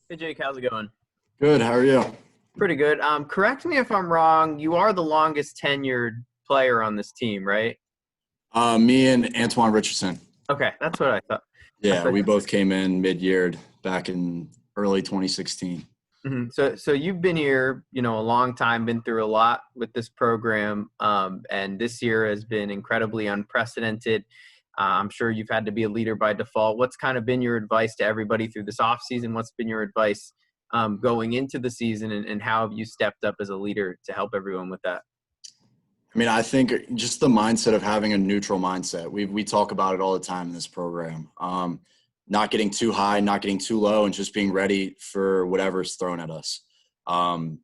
Hey Jake, how's it going? Good. How are you? Pretty good. Correct me if I'm wrong. You are the longest tenured player on this team, right? Me and Antoine Richardson. Okay, that's what I thought. I Yeah, thought. we both came in mid-year back in early 2016. So you've been here, a long time, been through a lot with this program, and this year has been incredibly unprecedented. I'm sure you've had to be a leader by default. What's kind of been your advice to everybody through this off season? What's been your advice going into the season, and how have you stepped up as a leader to help everyone with that? I mean, I think just the mindset of having a neutral mindset. We talk about it all the time in this program. Not getting too high, not getting too low, and just being ready for whatever's thrown at us. Um,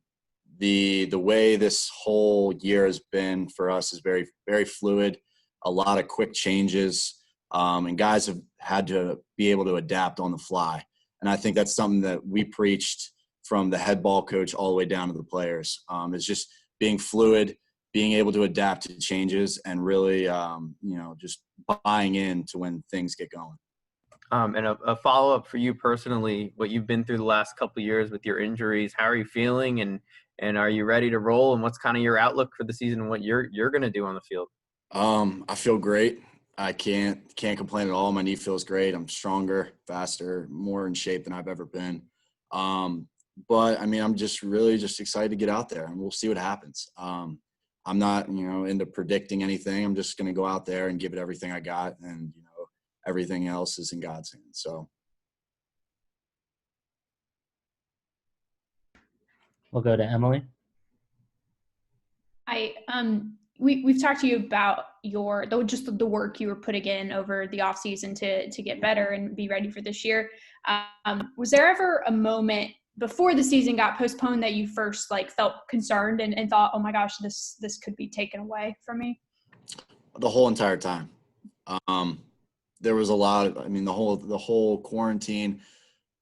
the way this whole year has been for us is very, very fluid. A lot of quick changes, and guys have had to be able to adapt on the fly. And I think that's something that we preached from the head ball coach all the way down to the players. Is just being fluid, being able to adapt to changes, and really, just buying in to when things get going. And a follow-up for you personally, what you've been through the last couple of years with your injuries. How are you feeling, and are you ready to roll? And what's kind of your outlook for the season and what you're going to do on the field? I feel great. I can't complain at all. My knee feels great. I'm stronger, faster, more in shape than I've ever been. But I mean, I'm just really just excited to get out there, and we'll see what happens. I'm not, into predicting anything. I'm just going to go out there and give it everything I got, and everything else is in God's hands. So. We'll go to Emily. We've talked to you about the work you were putting in over the off season to get better and be ready for this year. Was there ever a moment before the season got postponed that you first felt concerned and thought, oh my gosh, this could be taken away from me? The whole entire time. There was a lot of, the whole quarantine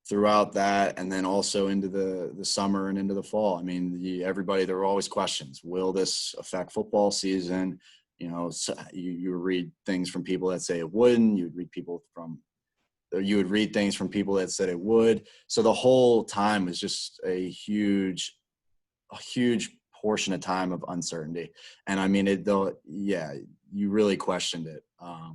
throughout that, and then also into the summer and into the fall. I mean, everybody, there were always questions. Will this affect football season? You read things from people that say it wouldn't. You would read things from people that said it would. So the whole time was just a huge portion of time of uncertainty. And I mean, you really questioned it,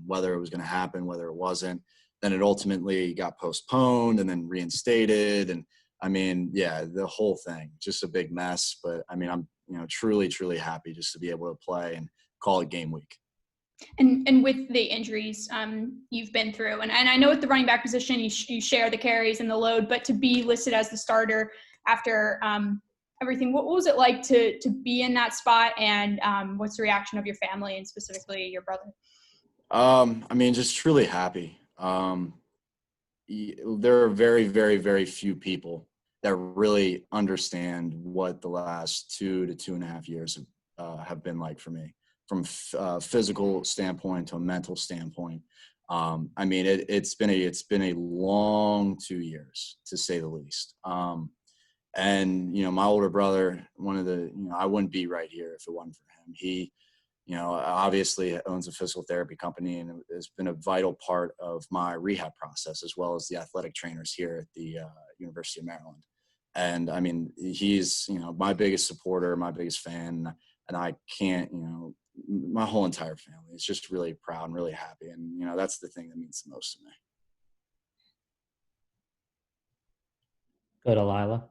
whether it was going to happen, whether it wasn't. Then it ultimately got postponed and then reinstated. And I mean, the whole thing, just a big mess. But I mean, I'm, truly, truly happy just to be able to play and call it game week. And with the injuries you've been through, and I know at the running back position, you share the carries and the load, but to be listed as the starter after everything, what was it like to be in that spot? And what's the reaction of your family and specifically your brother? I mean, just truly happy. There are very, very, very few people that really understand what the last 2 to 2.5 years have been like for me, from a physical standpoint to a mental standpoint. I mean, it's been a long 2 years, to say the least. And my older brother, I wouldn't be right here if it wasn't for him. He obviously owns a physical therapy company and has been a vital part of my rehab process, as well as the athletic trainers here at the University of Maryland. And I mean, he's, my biggest supporter, my biggest fan, and I can't, my whole entire family is just really proud and really happy. And, that's the thing that means the most to me. Go to Lila.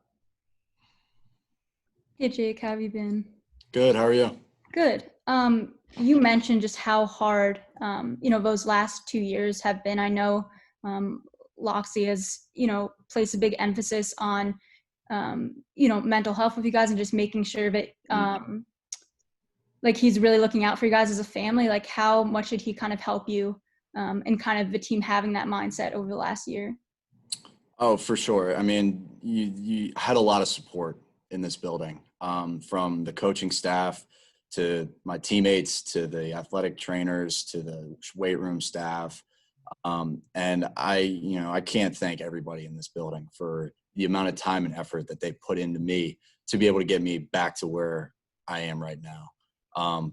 Hey Jake, how have you been? Good. How are you? Good. You mentioned just how hard, those last 2 years have been. I know Loxley has, placed a big emphasis on, mental health with you guys and just making sure that, he's really looking out for you guys as a family. Like, how much did he kind of help you and kind of the team having that mindset over the last year? Oh, for sure. I mean, you had a lot of support in this building, from the coaching staff to my teammates, to the athletic trainers, to the weight room staff. And I can't thank everybody in this building for the amount of time and effort that they put into me to be able to get me back to where I am right now.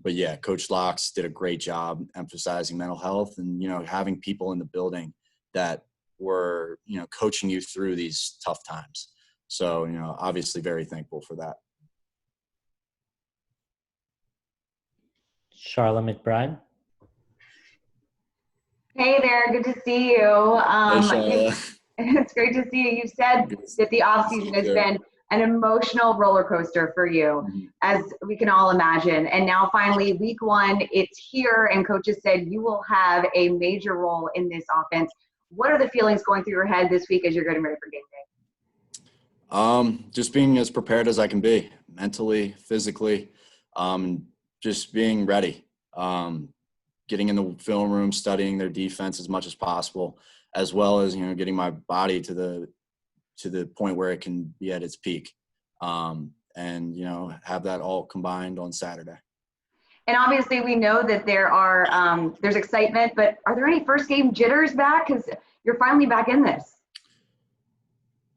But yeah, Coach Locks did a great job emphasizing mental health and, having people in the building that were, coaching you through these tough times. So, obviously very thankful for that. Charlotte McBride. Hey there, good to see you. Hey, Charlotte. It's great to see you. You said that the off season has been an emotional roller coaster for you, as we can all imagine. And now finally, week 1, it's here, and coaches said you will have a major role in this offense. What are the feelings going through your head this week as you're getting ready for game day? Just being as prepared as I can be, mentally, physically, just being ready. Getting in the film room, studying their defense as much as possible, as well as, getting my body to the point where it can be at its peak. And, have that all combined on Saturday. And obviously we know that there's excitement, but are there any first game jitters back? Because you're finally back in this.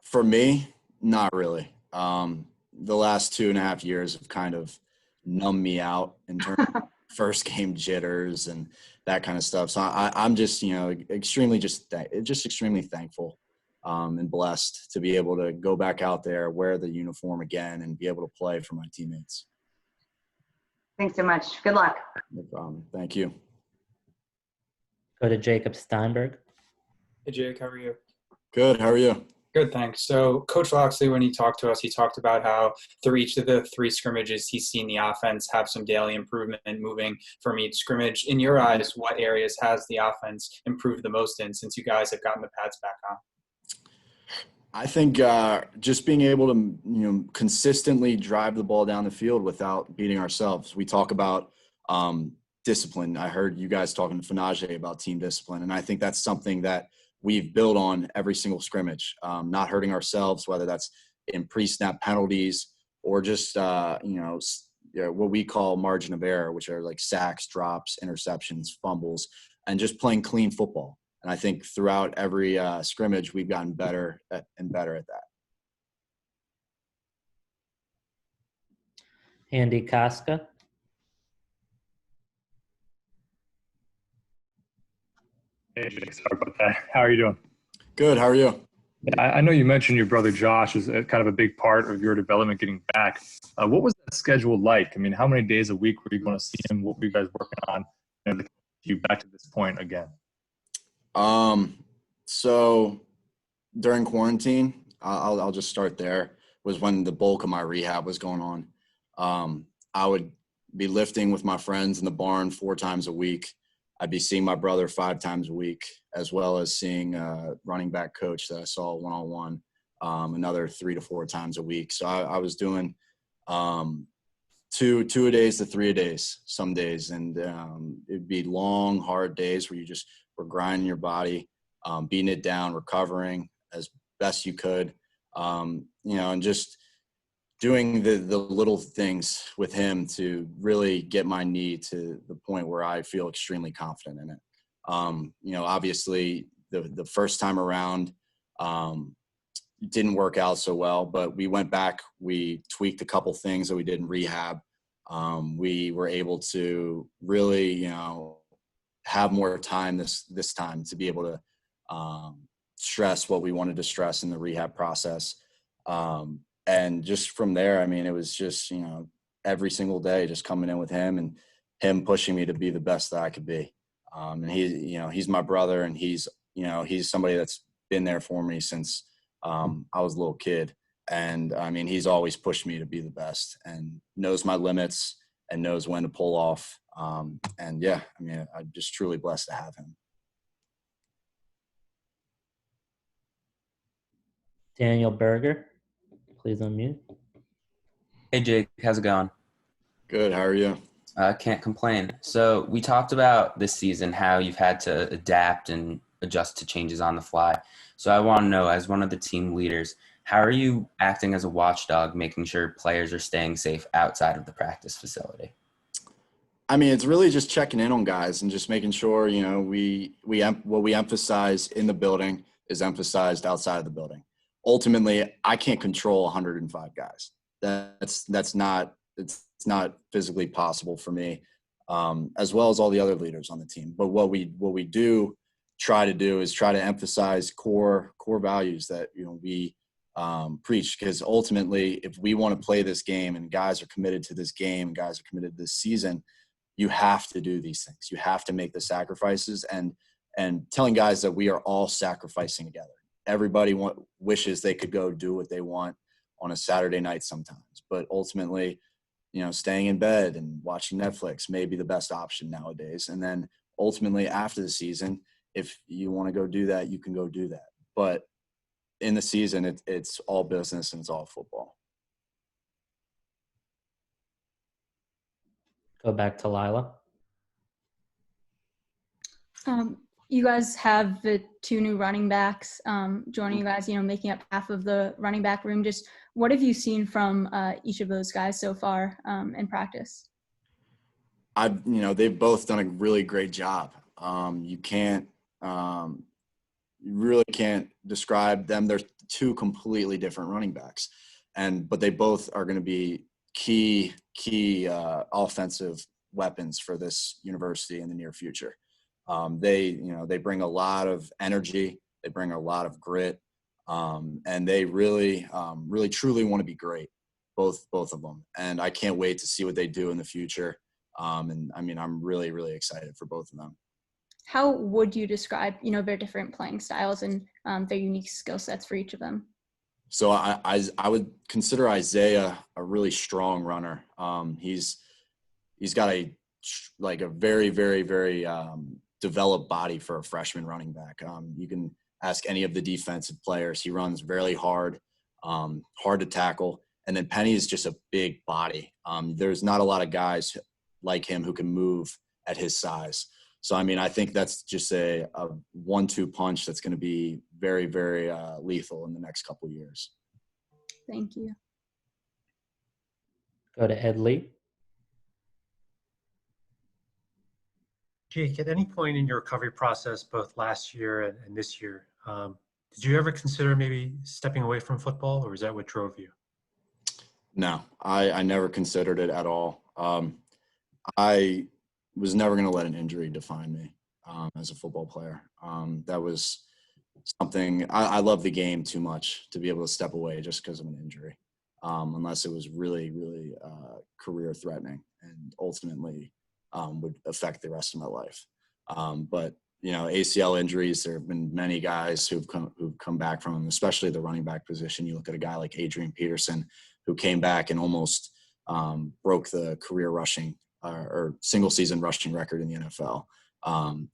For me, not really. The last 2.5 years have kind of numbed me out in terms of first game jitters and that kind of stuff. So I'm just, extremely thankful and blessed to be able to go back out there, wear the uniform again, and be able to play for my teammates. Thanks so much. Good luck. No problem. Thank you. Go to Jacob Steinberg. Hey Jake, how are you? Good. How are you? Good, thanks. So Coach Loxley, when he talked to us, he talked about how through each of the 3 scrimmages, he's seen the offense have some daily improvement and moving from each scrimmage. In your eyes, what areas has the offense improved the most in since you guys have gotten the pads back on? I think just being able to, consistently drive the ball down the field without beating ourselves. We talk about discipline. I heard you guys talking to Fanaje about team discipline, and I think that's something that we've built on every single scrimmage, not hurting ourselves, whether that's in pre-snap penalties or just, what we call margin of error, which are like sacks, drops, interceptions, fumbles, and just playing clean football. And I think throughout every scrimmage, we've gotten better and better at that. Andy Casca. Hey, Jake, sorry about that. How are you doing? Good. How are you? Yeah, I know you mentioned your brother Josh is kind of a big part of your development getting back. What was that schedule like? I mean, how many days a week were you going to see him? What were you guys working on? And you back to this point again? So during quarantine, I'll just start there, was when the bulk of my rehab was going on. I would be lifting with my friends in the barn 4 times a week. I'd be seeing my brother 5 times a week, as well as seeing a running back coach that I saw one-on-one another 3 to 4 times a week. So I was doing 2-a-days to 3-a-days some days. And it'd be long, hard days where you just were grinding your body, beating it down, recovering as best you could, and just doing the little things with him to really get my knee to the point where I feel extremely confident in it. Obviously the first time around didn't work out so well, but we went back, we tweaked a couple things that we did in rehab. We were able to really, have more time this time to be able to stress what we wanted to stress in the rehab process. And just from there, I mean, it was just, every single day just coming in with him and him pushing me to be the best that I could be. And he's my brother, and he's somebody that's been there for me since I was a little kid. And I mean, he's always pushed me to be the best and knows my limits and knows when to pull off. And yeah, I mean, I'm just truly blessed to have him. Daniel Berger. Please unmute. Hey Jake, how's it going? Good. How are you? Can't complain. So we talked about this season how you've had to adapt and adjust to changes on the fly. So I want to know, as one of the team leaders, how are you acting as a watchdog, making sure players are staying safe outside of the practice facility? I mean, it's really just checking in on guys and just making sure, what we emphasize in the building is emphasized outside of the building. Ultimately, I can't control 105 guys. It's not physically possible for me, as well as all the other leaders on the team. But what we do try to do is try to emphasize core values that we preach, because ultimately, if we want to play this game and guys are committed to this game, guys are committed to this season, you have to do these things. You have to make the sacrifices, and telling guys that we are all sacrificing together. Everybody wishes they could go do what they want on a Saturday night sometimes, but ultimately, staying in bed and watching Netflix may be the best option nowadays. And then ultimately after the season, if you want to go do that, you can go do that. But in the season, it's all business and it's all football. Go back to Lila. You guys have the 2 new running backs joining you guys, making up half of the running back room. Just what have you seen from each of those guys so far in practice? They've both done a really great job. You really can't describe them. They're 2 completely different running backs, but they both are going to be key offensive weapons for this university in the near future. They bring a lot of energy, they bring a lot of grit, and they really truly want to be great, both of them. And I can't wait to see what they do in the future. I'm really, really excited for both of them. How would you describe, their different playing styles and their unique skill sets for each of them? So I would consider Isaiah a really strong runner. He's got a very, very, very developed body for a freshman running back. You can ask any of the defensive players. He runs very hard, hard to tackle. And then Penny is just a big body. There's not a lot of guys like him who can move at his size. So, I think that's just a 1-2 punch that's going to be very, very lethal in the next couple of years. Thank you. Go to Ed Lee. Jake, at any point in your recovery process, both last year and this year, did you ever consider maybe stepping away from football, or is that what drove you? No, I never considered it at all. I was never going to let an injury define me as a football player. That was something I love the game too much to be able to step away just because of an injury, unless it was really, really career threatening and ultimately would affect the rest of my life. But ACL injuries, there have been many guys who've come back from them, especially the running back position. You look at a guy like Adrian Peterson, who came back and almost broke the career rushing or single season rushing record in the NFL.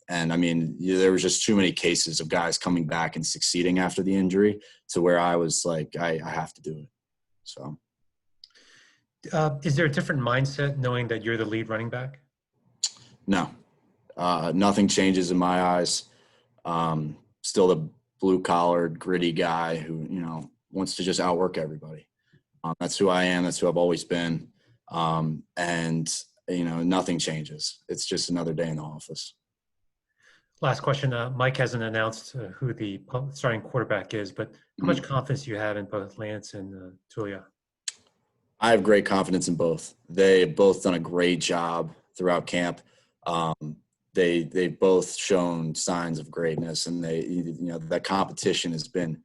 There was just too many cases of guys coming back and succeeding after the injury to where I was like, I have to do it. So. Is there a different mindset knowing that you're the lead running back? No, nothing changes in my eyes. Still the blue-collared, gritty guy who, wants to just outwork everybody. That's who I am. That's who I've always been. Nothing changes. It's just another day in the office. Last question. Mike hasn't announced who the starting quarterback is, but how much confidence do you have in both Lance and Tulia? I have great confidence in both. They've both done a great job throughout camp. They've both shown signs of greatness, and that competition has been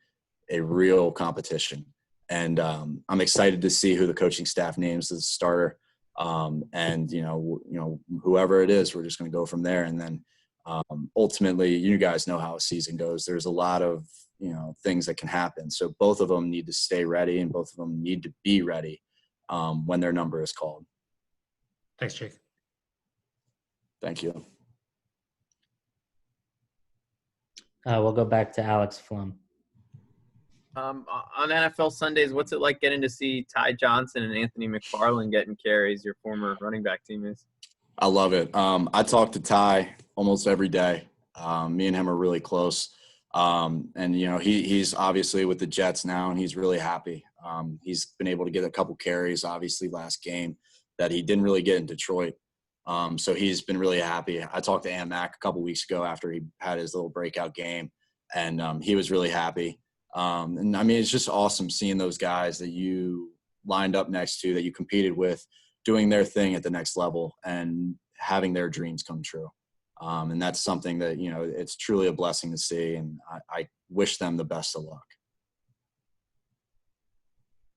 a real competition. And I'm excited to see who the coaching staff names as starter. Whoever it is, we're just going to go from there. And then ultimately, you guys know how a season goes. There's a lot of things that can happen. So both of them need to stay ready, and both of them need to be ready when their number is called. Thanks, Jake. Thank you. We'll go back to Alex Flum. On NFL Sundays, what's it like getting to see Ty Johnson and Anthony McFarland getting carries, your former running back teammates? I love it. I talk to Ty almost every day. Me and him are really close. He's obviously with the Jets now, and he's really happy. He's been able to get a couple carries, obviously, last game that he didn't really get in Detroit. So he's been really happy. I talked to Mac a couple weeks ago after he had his little breakout game, and he was really happy. It's just awesome seeing those guys that you lined up next to, that you competed with, doing their thing at the next level and having their dreams come true. And that's something that, it's truly a blessing to see. And I wish them the best of luck.